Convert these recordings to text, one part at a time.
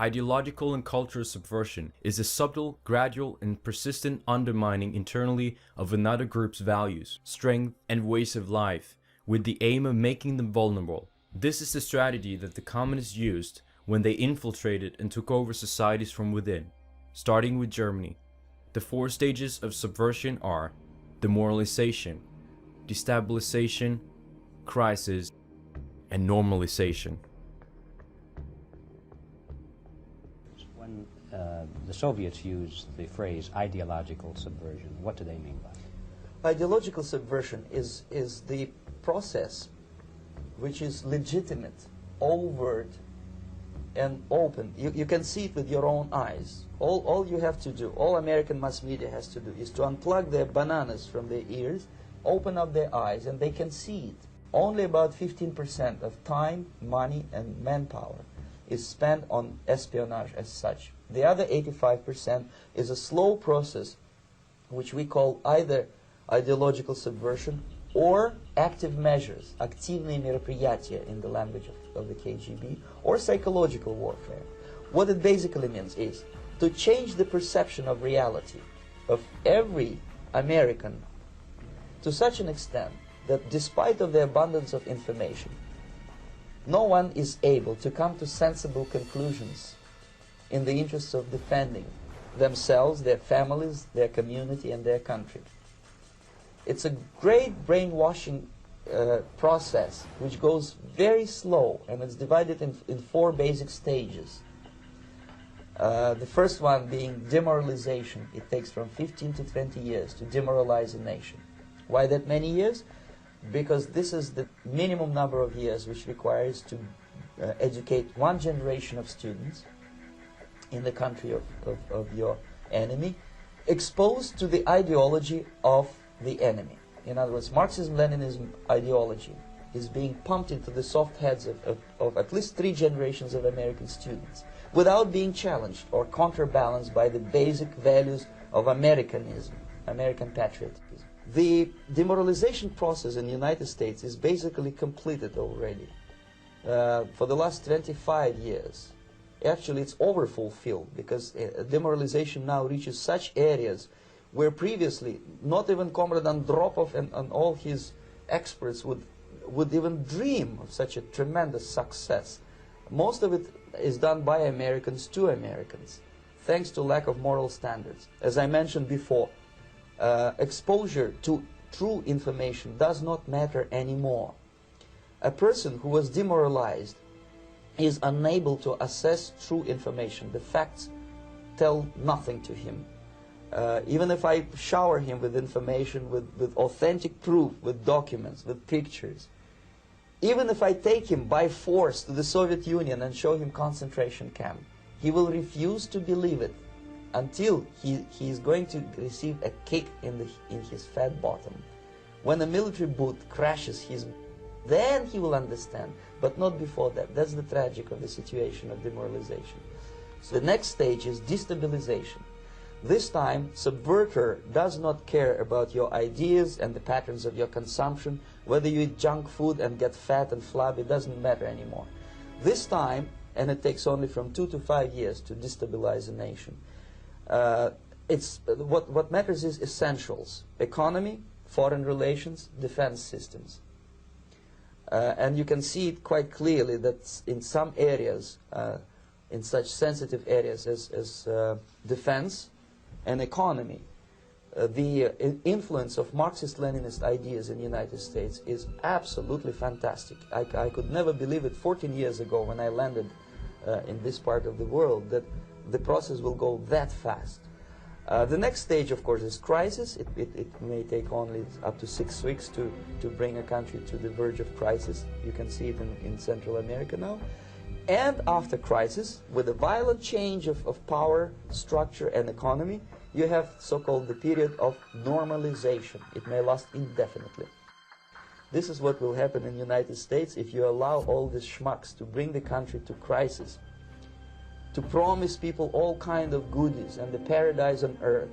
Ideological and cultural subversion is a subtle, gradual, and persistent undermining internally of another group's values, strength, and ways of life, with the aim of making them vulnerable. This is the strategy that the communists used when they infiltrated and took over societies from within, starting with Germany. The 4 stages of subversion are demoralization, destabilization, crisis, and normalization. When the Soviets used the phrase ideological subversion, what do they mean by it? Ideological subversion is the process which is legitimate, overt, and open. You can see it with your own eyes. All you have to do, all American mass media has to do, is to unplug their bananas from their ears, open up their eyes, and they can see it. Only about 15% of time, money, and manpower is spent on espionage as such. The other 85% is a slow process which we call either ideological subversion or active measures, активные мероприятия in the language of the KGB, or psychological warfare. What it basically means is to change the perception of reality of every American to such an extent that despite of the abundance of information, no one is able to come to sensible conclusions in the interests of defending themselves, their families, their community, and their country. It's a great brainwashing process which goes very slow, and it's divided in 4 basic stages. The first one being demoralization. It takes from 15 to 20 years to demoralize a nation. Why that many years? Because this is the minimum number of years which requires to educate 1 generation of students in the country of your enemy, exposed to the ideology of the enemy. In other words, Marxism-Leninism ideology is being pumped into the soft heads of at least 3 generations of American students without being challenged or counterbalanced by the basic values of Americanism, American patriotism. The demoralization process in the United States is basically completed already. For the last 25 years, actually it's overfulfilled, because demoralization now reaches such areas where previously not even Comrade Andropov and all his experts would even dream of such a tremendous success. Most of it is done by Americans to Americans, thanks to lack of moral standards. As I mentioned before, exposure to true information does not matter anymore. A person who was demoralized is unable to assess true information. The facts tell nothing to him. Even if I shower him with information, with authentic proof, with documents, with pictures, even if I take him by force to the Soviet Union and show him concentration camp, he will refuse to believe it until he is going to receive a kick in his fat bottom. When a military boot crashes then he will understand, but not before that. That's the tragic of the situation of demoralization. So the next stage is destabilization. This time, subverter does not care about your ideas and the patterns of your consumption. Whether you eat junk food and get fat and flabby, doesn't matter anymore. This time, and it takes only from 2 to 5 years to destabilize a nation, what matters is essentials: economy, foreign relations, defense systems. And you can see it quite clearly that in some areas, in such sensitive areas as defense and economy, the influence of Marxist-Leninist ideas in the United States is absolutely fantastic. I could never believe it 14 years ago when I landed in this part of the world, that the process will go that fast. The next stage, of course, is crisis. It may take only up to 6 weeks to bring a country to the verge of crisis. You can see it in Central America now. And after crisis, with a violent change of power, structure, and economy, you have so-called the period of normalization. It may last indefinitely. This is what will happen in the United States if you allow all these schmucks to bring the country to crisis, to promise people all kind of goodies and the paradise on earth,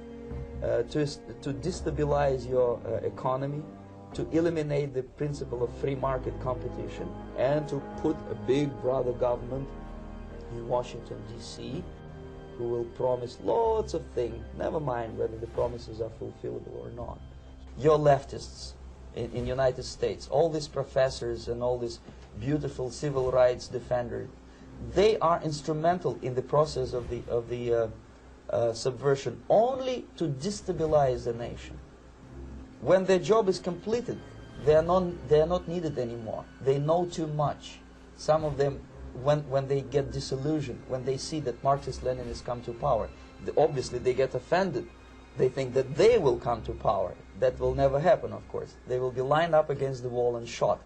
to destabilize your economy, to eliminate the principle of free market competition, and to put a big brother government in Washington, D.C., who will promise lots of things, never mind whether the promises are fulfillable or not. Your leftists in United States, all these professors and all these beautiful civil rights defenders, they are instrumental in the process of the subversion only to destabilize the nation. When their job is completed, they are not needed anymore. They know too much. Some of them, when they get disillusioned, when they see that Marxist-Leninists come to power, obviously they get offended. They think that they will come to power. That will never happen, of course. They will be lined up against the wall and shot.